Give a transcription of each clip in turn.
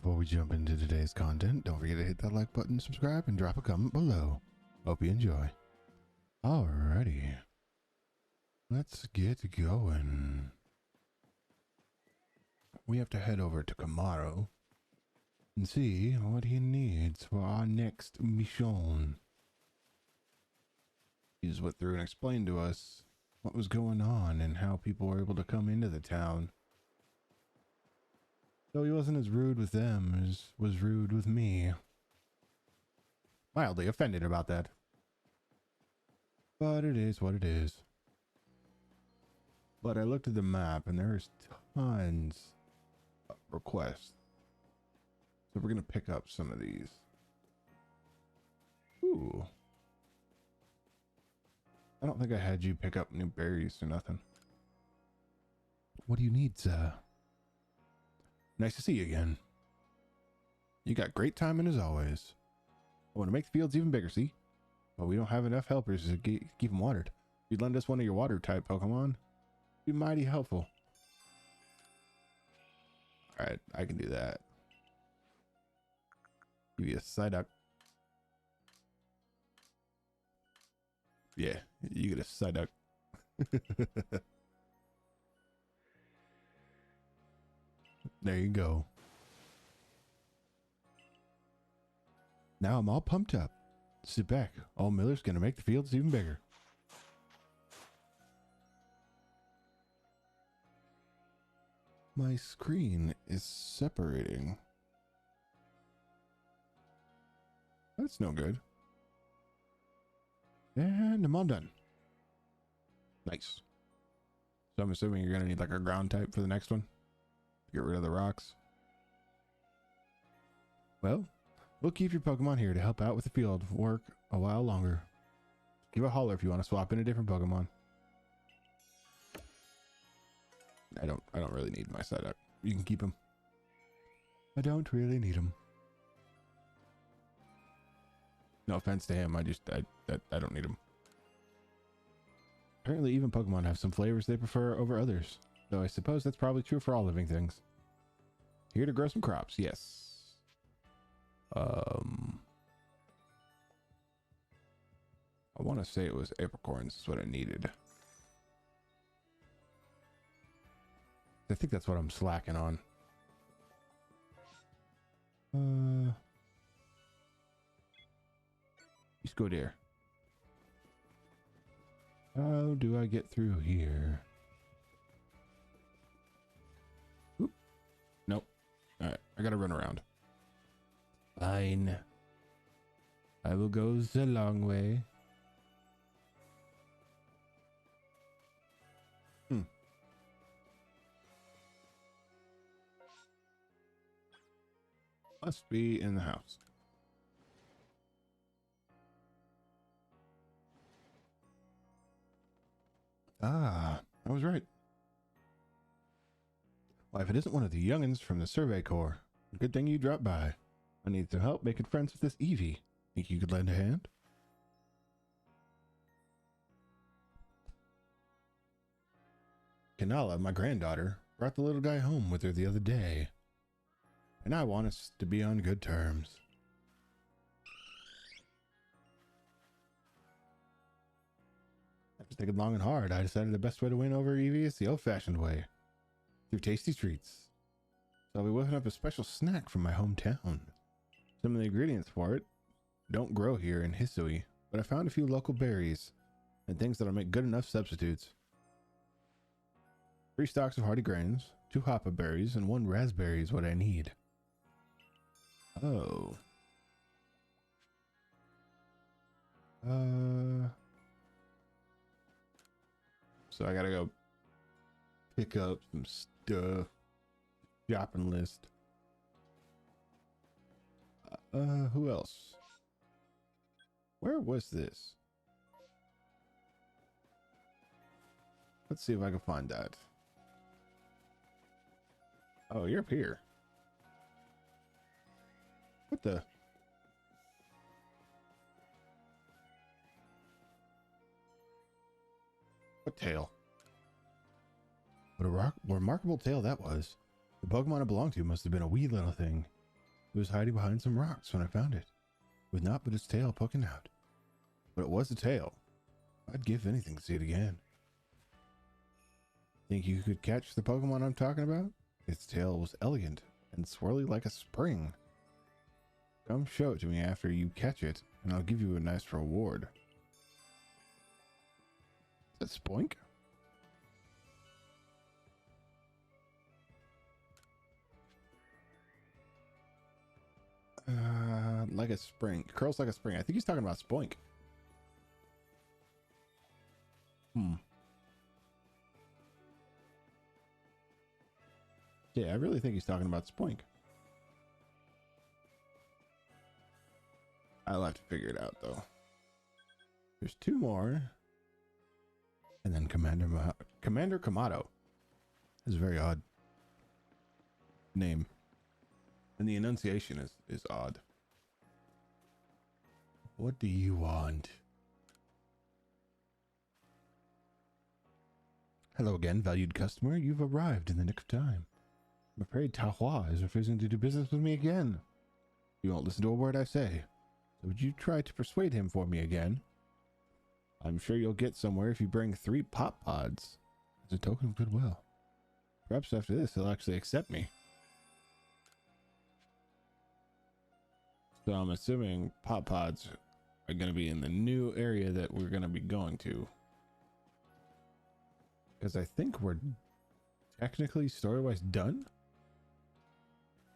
before we jump into today's content, don't forget to hit that like button, subscribe, and drop a comment below. Hope you enjoy. Alrighty. Let's get going. We have to head over to Camaro and see what he needs for our next mission. He just went through and explained to us what was going on and how people were able to come into the town. Though he wasn't as rude with them as was rude with me. Mildly offended about that. But it is what it is. But I looked at the map and there's tons of requests. So we're going to pick up some of these. Ooh. I don't think I had you pick up new berries or nothing. What do you need, sir? Nice to see you again. You got great timing as always. I want to make the fields even bigger, see? But we don't have enough helpers to keep them watered. If you'd lend us one of your water type Pokemon, it'd be mighty helpful. Alright, I can do that. Give you a Psyduck. Yeah, you get a Psyduck. There you go. Now I'm all pumped up. Sit back. Old Miller's gonna make the fields even bigger. My screen is separating. That's no good. And I'm all done. Nice. So I'm assuming you're gonna need like a ground type for the next one. Get rid of the rocks. Well, we'll keep your Pokemon here to help out with the field work a while longer. Give a holler if you want to swap in a different Pokemon. I don't really need my Psyduck. You can keep him. I don't really need him. No offense to him, I don't need him. Apparently even Pokemon have some flavors they prefer over others. Though I suppose that's probably true for all living things. Here to grow some crops, yes. I want to say it was apricorns is what I needed. I think that's what I'm slacking on. Let's go there. How do I get through here? Oop. Nope. Alright, I gotta run around. Fine. I will go the long way. Must be in the house. Ah, I was right. Well, if it isn't one of the youngins from the Survey Corps, good thing you dropped by. I need some help making friends with this Eevee. Think you could lend a hand? Kanala, my granddaughter, brought the little guy home with her the other day. And I want us to be on good terms. After thinking long and hard, I decided the best way to win over Eevee is the old-fashioned way. Through tasty treats. So I'll be whipping up a special snack from my hometown. Some of the ingredients for it don't grow here in Hisui, but I found a few local berries and things that'll make good enough substitutes. 3 stalks of hardy grains, 2 hoppa berries, and 1 raspberry is what I need. Oh. So I gotta go pick up some stuff. Shopping list. Who else? Where was this? Let's see if I can find that. Oh, you're up here. What the? What tail? What a remarkable tail that was. The Pokemon it belonged to must have been a wee little thing. It was hiding behind some rocks when I found it, with naught but its tail poking out. But it was a tail. I'd give anything to see it again. Think you could catch the Pokemon I'm talking about? Its tail was elegant and swirly like a spring. Come show it to me after you catch it, and I'll give you a nice reward. Is that Spoink? Like a spring. Curls like a spring. I think he's talking about Spoink. Yeah, I really think he's talking about Spoink. I'll have to figure it out, though. There's two more. And then Commander Kamado. Is a very odd name. And the enunciation is odd. What do you want? Hello again, valued customer. You've arrived in the nick of time. I'm afraid Tahua is refusing to do business with me again. You won't listen to a word I say. So would you try to persuade him for me again? I'm sure you'll get somewhere if you bring 3 pop pods as a token of goodwill. Perhaps after this, he'll actually accept me. So I'm assuming pop pods are going to be in the new area that we're going to be going to. Because I think we're technically story-wise done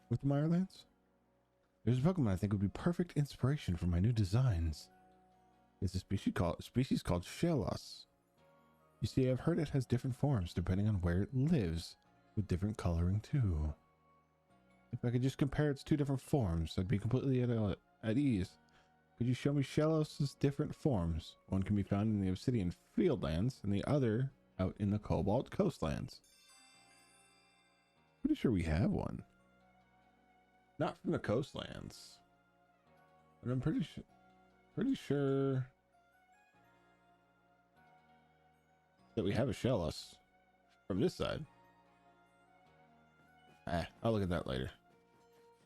with the Mirelands. There's a Pokemon I think would be perfect inspiration for my new designs. It's a species called Shellos. You see, I've heard it has different forms depending on where it lives, with different coloring too. If I could just compare its 2 different forms, I'd be completely at ease. Could you show me Shellos' different forms? One can be found in the Obsidian Fieldlands, and the other out in the Cobalt Coastlands. Pretty sure we have one. Not from the Coastlands. But I'm pretty sure that we have a Shellos from this side. I'll look at that later.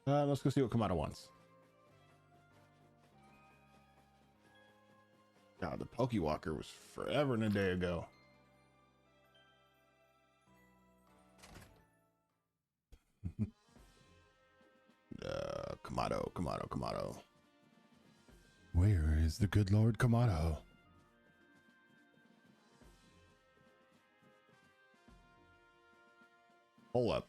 Let's go see what Kamado wants. God, the Pokewalker was forever and a day ago. Kamado. Where is the good Lord Kamado? Hold up.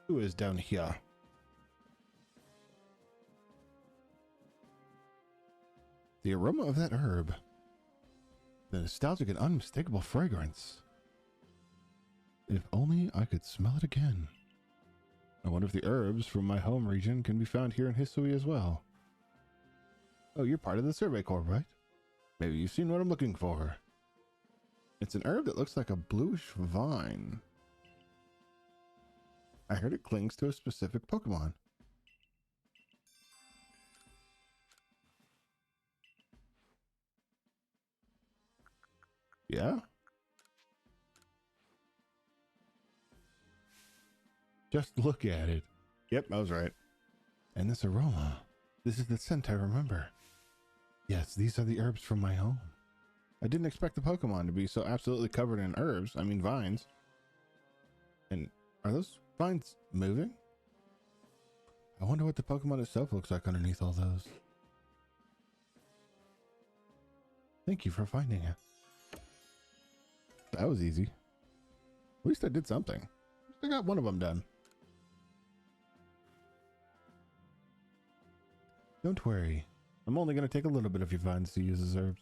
Who is down here? The aroma of that herb. The nostalgic and unmistakable fragrance. If only I could smell it again. I wonder if the herbs from my home region can be found here in Hisui as well. Oh, you're part of the Survey Corps, right? Maybe you've seen what I'm looking for. It's an herb that looks like a bluish vine. I heard it clings to a specific Pokemon. Yeah? Just look at it. Yep, I was right. And this aroma. This is the scent I remember. Yes, these are the herbs from my home. I didn't expect the Pokemon to be so absolutely covered in herbs. I mean vines. And are those vines moving? I wonder what the Pokemon itself looks like underneath all those. Thank you for finding it. That was easy. At least I did something. I got one of them done. Don't worry. I'm only going to take a little bit of your vines to use as herbs.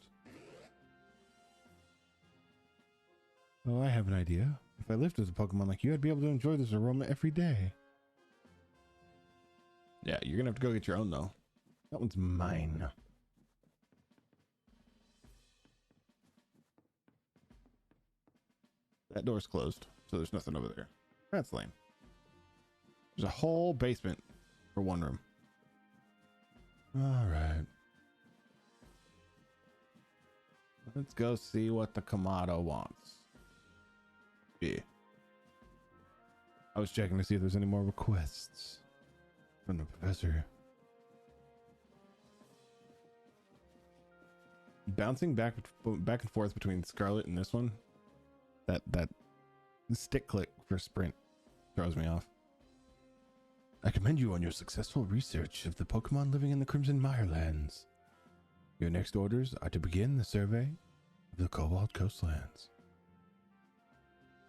Oh, I have an idea. If I lived with a Pokemon like you, I'd be able to enjoy this aroma every day. Yeah, you're going to have to go get your own, though. That one's mine. That door's closed, so there's nothing over there. That's lame. There's a whole basement for one room. All right. Let's go see what the Kamado wants. Yeah. I was checking to see if there's any more requests from the professor. Bouncing back and forth between Scarlet and this one. That stick click for sprint throws me off. I commend you on your successful research of the Pokemon living in the Crimson Mirelands. Your next orders are to begin the survey of the Cobalt Coastlands.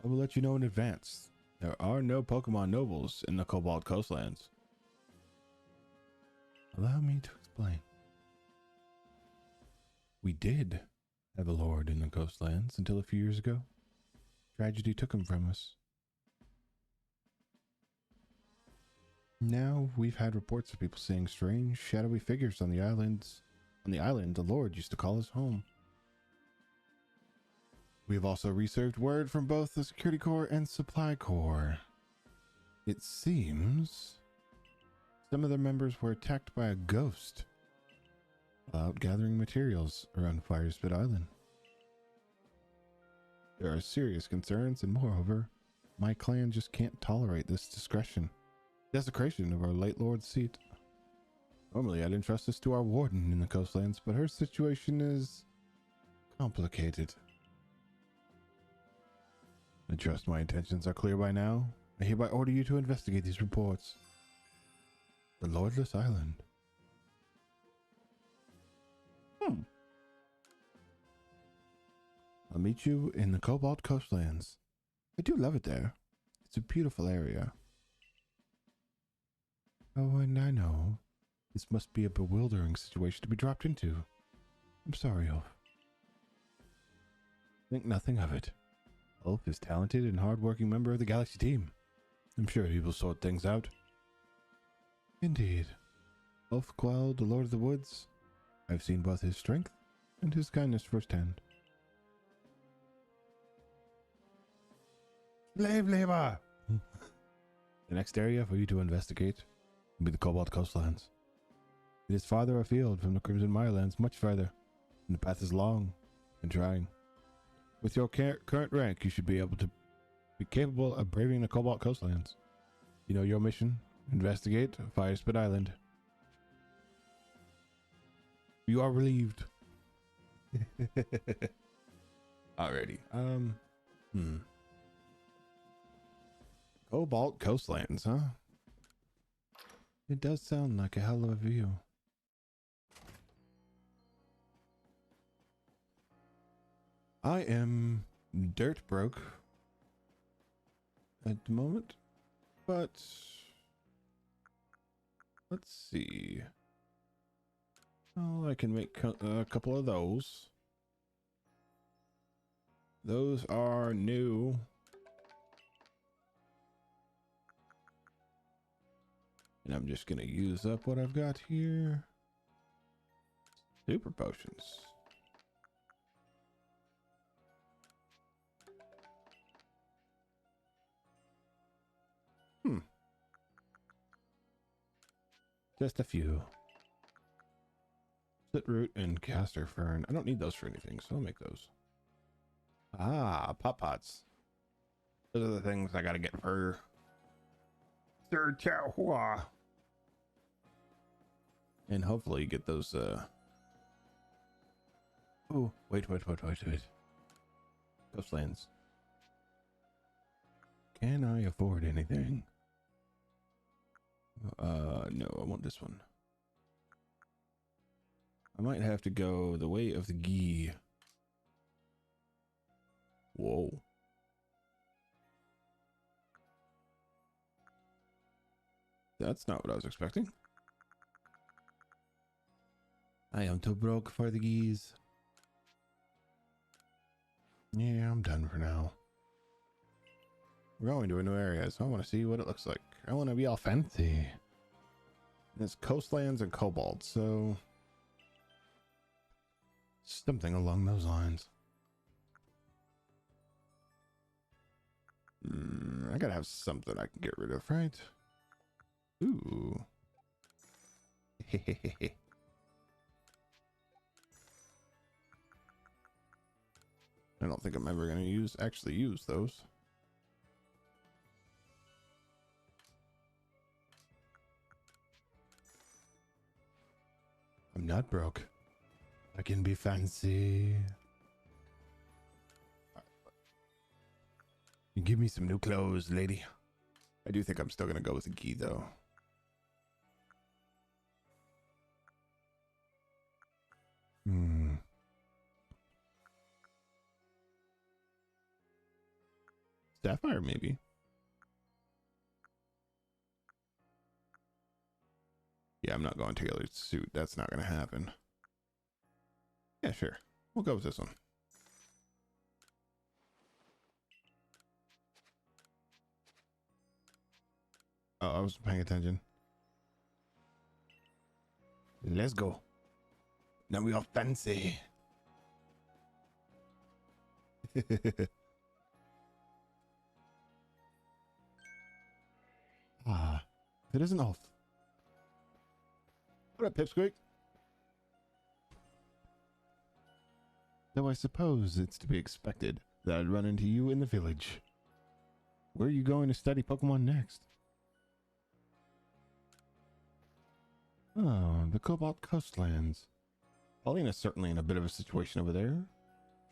I will let you know in advance. There are no Pokemon nobles in the Cobalt Coastlands. Allow me to explain. We did have a lord in the coastlands until a few years ago. Tragedy took him from us. Now we've had reports of people seeing strange, shadowy figures on the islands. On the island the Lord used to call his home. We have also received word from both the Security Corps and Supply Corps. It seems some of their members were attacked by a ghost while out gathering materials around Firespit Island. There are serious concerns, and moreover, my clan just can't tolerate this desecration of our late Lord's seat. Normally, I'd entrust this to our warden in the coastlands, but her situation is complicated. I trust my intentions are clear by now. I hereby order you to investigate these reports. The Lordless Island. I'll meet you in the Cobalt Coastlands. I do love it there. It's a beautiful area. Oh, and I know this must be a bewildering situation to be dropped into. I'm sorry, Ulf. Think nothing of it. Ulf is a talented and hard-working member of the Galaxy team. I'm sure he will sort things out. Indeed. Ulf Quell, the Lord of the Woods. I've seen both his strength and his kindness firsthand. Slave labor! The next area for you to investigate will be the Cobalt Coastlands. It is farther afield from the Crimson Mirelands, much farther, and the path is long and trying. With your current rank, you should be able to be capable of braving the Cobalt Coastlands. You know your mission: investigate Firespit Island. You are relieved. Alrighty. Cobalt Coastlands, huh? It does sound like a hell of a view. I am dirt broke at the moment, but let's see. Oh, I can make a couple of those. Those are new. And I'm just gonna use up what I've got here. Super potions. Just a few. Slit root and castor fern. I don't need those for anything, so I'll make those. Ah, pop pots. Those are the things I gotta get for Sir Chaohua. And hopefully get those oh, wait. Coastlands. Can I afford anything? No, I want this one. I might have to go the way of the ghee. Whoa. That's not what I was expecting. I am too broke for the geese. Yeah, I'm done for now. We're going to a new area, so I want to see what it looks like. I want to be all fancy. It's coastlands and cobalt, so something along those lines. I gotta have something I can get rid of, right? Ooh. I don't think I'm ever going to actually use those. I'm not broke. I can be fancy. You give me some new clothes, lady. I do think I'm still going to go with the gi, though. Sapphire, maybe. Yeah, I'm not going tailored suit. That's not going to happen. Yeah, sure. We'll go with this one. Oh, I wasn't paying attention. Let's go. Now we all fancy. Ah, if it isn't off. What up, Pipsqueak? Though I suppose it's to be expected that I'd run into you in the village. Where are you going to study Pokemon next? Oh, the Cobalt Coastlands. Paulina's certainly in a bit of a situation over there.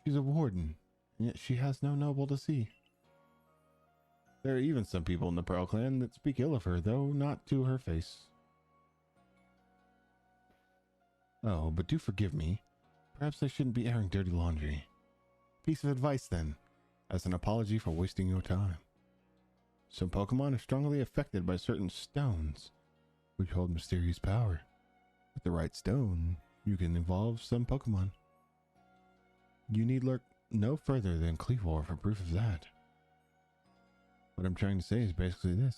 She's a warden, and yet she has no noble to see. There are even some people in the Pearl Clan that speak ill of her, though not to her face. Oh, but do forgive me. Perhaps I shouldn't be airing dirty laundry. Piece of advice, then, as an apology for wasting your time. Some Pokemon are strongly affected by certain stones, which hold mysterious power. With the right stone, you can evolve some Pokemon. You need look no further than Cleavor for proof of that. What I'm trying to say is basically this.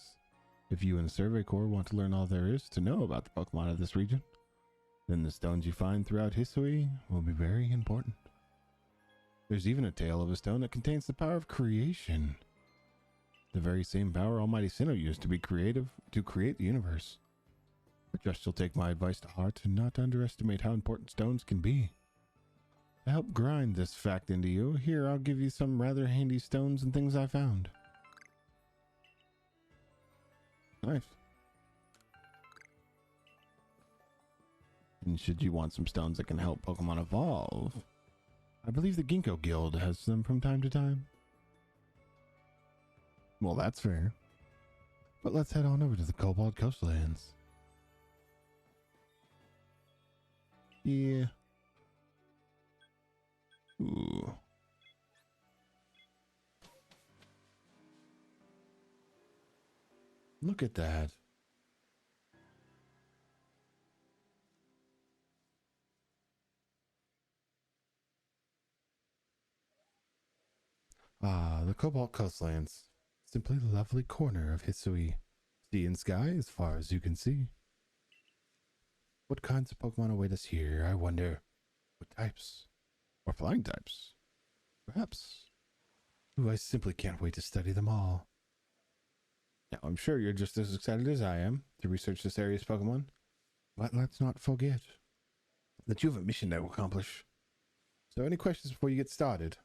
If you and the Survey Corps want to learn all there is to know about the Pokemon of this region, then the stones you find throughout history will be very important. There's even a tale of a stone that contains the power of creation. The very same power Almighty Sinnoh used to create the universe. I trust you'll take my advice to heart and not underestimate how important stones can be. To help grind this fact into you, here I'll give you some rather handy stones and things I found. Nice. And should you want some stones that can help Pokemon evolve, I believe the Ginkgo Guild has them from time to time. Well, that's fair. But let's head on over to the Cobalt Coastlands. Yeah. Ooh. Look at that. Ah, the Cobalt Coastlands. Simply a lovely corner of Hisui. Sea and sky as far as you can see. What kinds of Pokemon await us here, I wonder? What types? Or flying types? Perhaps. Ooh, I simply can't wait to study them all. Now, I'm sure you're just as excited as I am to research this area's Pokemon. But let's not forget that you have a mission to accomplish. So any questions before you get started?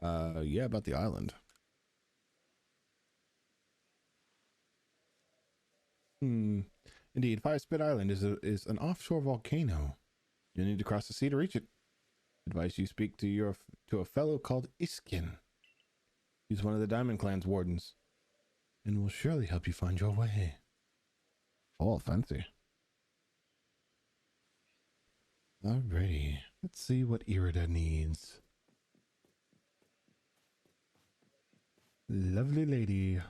Yeah, about the island. Indeed, Fire Spit Island is an offshore volcano. You need to cross the sea to reach it. Advise you speak to a fellow called Iskin. He's one of the Diamond Clan's wardens, and will surely help you find your way. Oh, fancy. Alrighty, let's see what Irida needs. Lovely lady,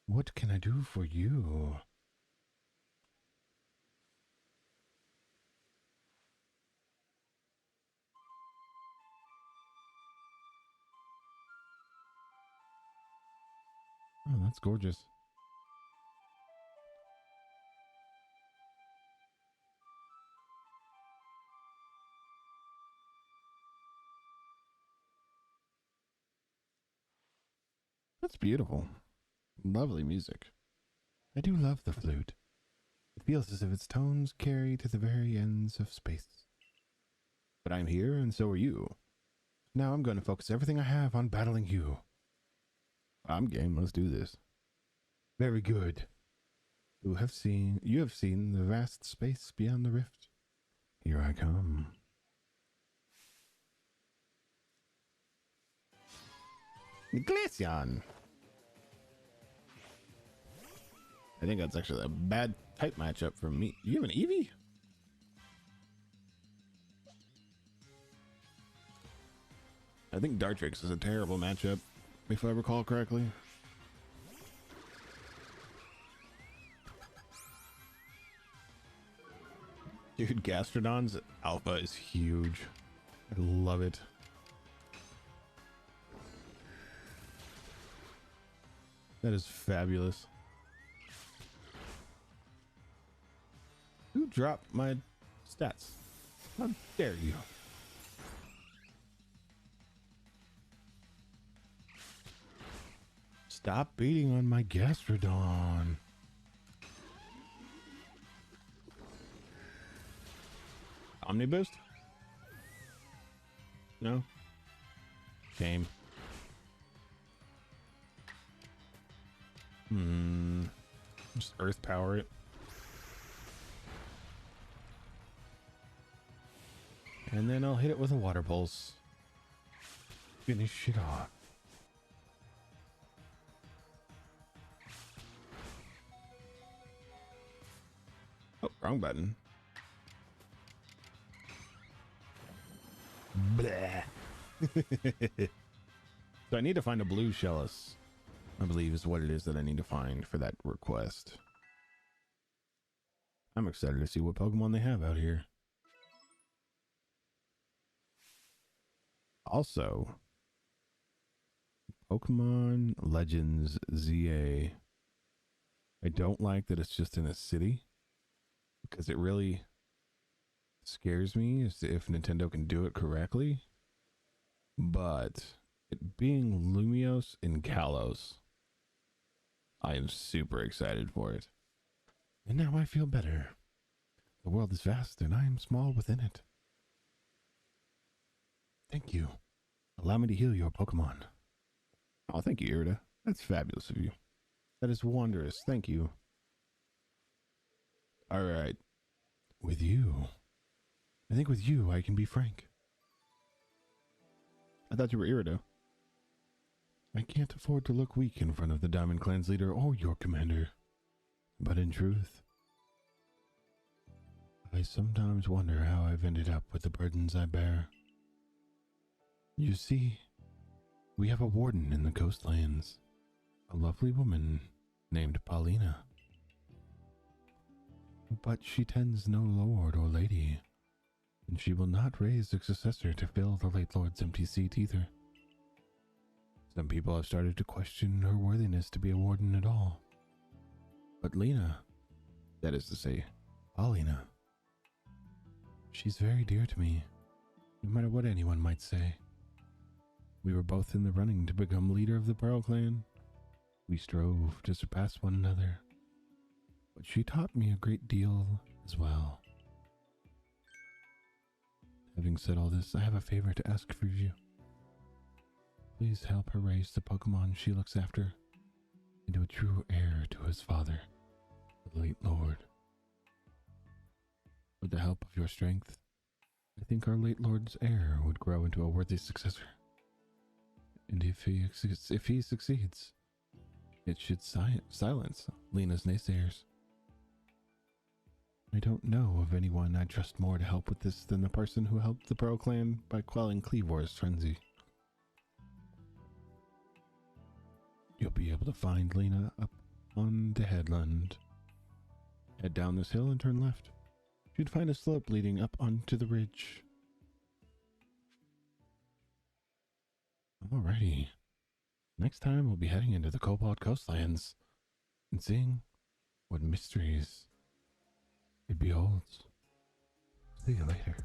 what can I do for you? Oh, that's gorgeous. That's beautiful. Lovely music. I do love the flute. It feels as if its tones carry to the very ends of space. But I'm here, and so are you. Now I'm going to focus everything I have on battling you. I'm game. Let's do this. Very good. You have seen the vast space beyond the rift. Here I come. Glaceon. I think that's actually a bad type matchup for me. You have an Eevee? I think Dartrix is a terrible matchup, if I recall correctly. Dude, Gastrodon's alpha is huge. I love it. That is fabulous. Who dropped my stats? How dare you? Stop beating on my Gastrodon. Omniboost? No? Shame. Just earth power it. And then I'll hit it with a water pulse. Finish it off. Oh, wrong button. Blah. So I need to find a blue Shellis, I believe is what it is that I need to find for that request. I'm excited to see what Pokemon they have out here. Also, Pokemon Legends ZA. I don't like that it's just in a city, because it really scares me as to if Nintendo can do it correctly. But it being Lumiose and Kalos, I am super excited for it. And now I feel better. The world is vast and I am small within it. Thank you. Allow me to heal your Pokemon. Oh, thank you, Irida. That's fabulous of you. That is wondrous. Thank you. Alright. With you. I think with you I can be frank. I thought you were Irida. I can't afford to look weak in front of the Diamond Clan's leader or your commander. But in truth, I sometimes wonder how I've ended up with the burdens I bear. You see, we have a warden in the coastlands, a lovely woman named Paulina. But she tends no lord or lady, and she will not raise a successor to fill the late lord's empty seat either. Some people have started to question her worthiness to be a warden at all. But Lena, that is to say, Paulina, she's very dear to me, no matter what anyone might say. We were both in the running to become leader of the Pearl Clan. We strove to surpass one another, but she taught me a great deal as well. Having said all this, I have a favor to ask for you. Please help her raise the Pokemon she looks after into a true heir to his father, the late Lord. With the help of your strength, I think our late Lord's heir would grow into a worthy successor. And if he succeeds, it should silence Lena's naysayers. I don't know of anyone I trust more to help with this than the person who helped the Pearl Clan by quelling Cleavor's frenzy. You'll be able to find Lena up on the headland. Head down this hill and turn left. You'd find a slope leading up onto the ridge. Alrighty. Next time we'll be heading into the Cobalt coastlands and seeing what mysteries it beholds. See you later.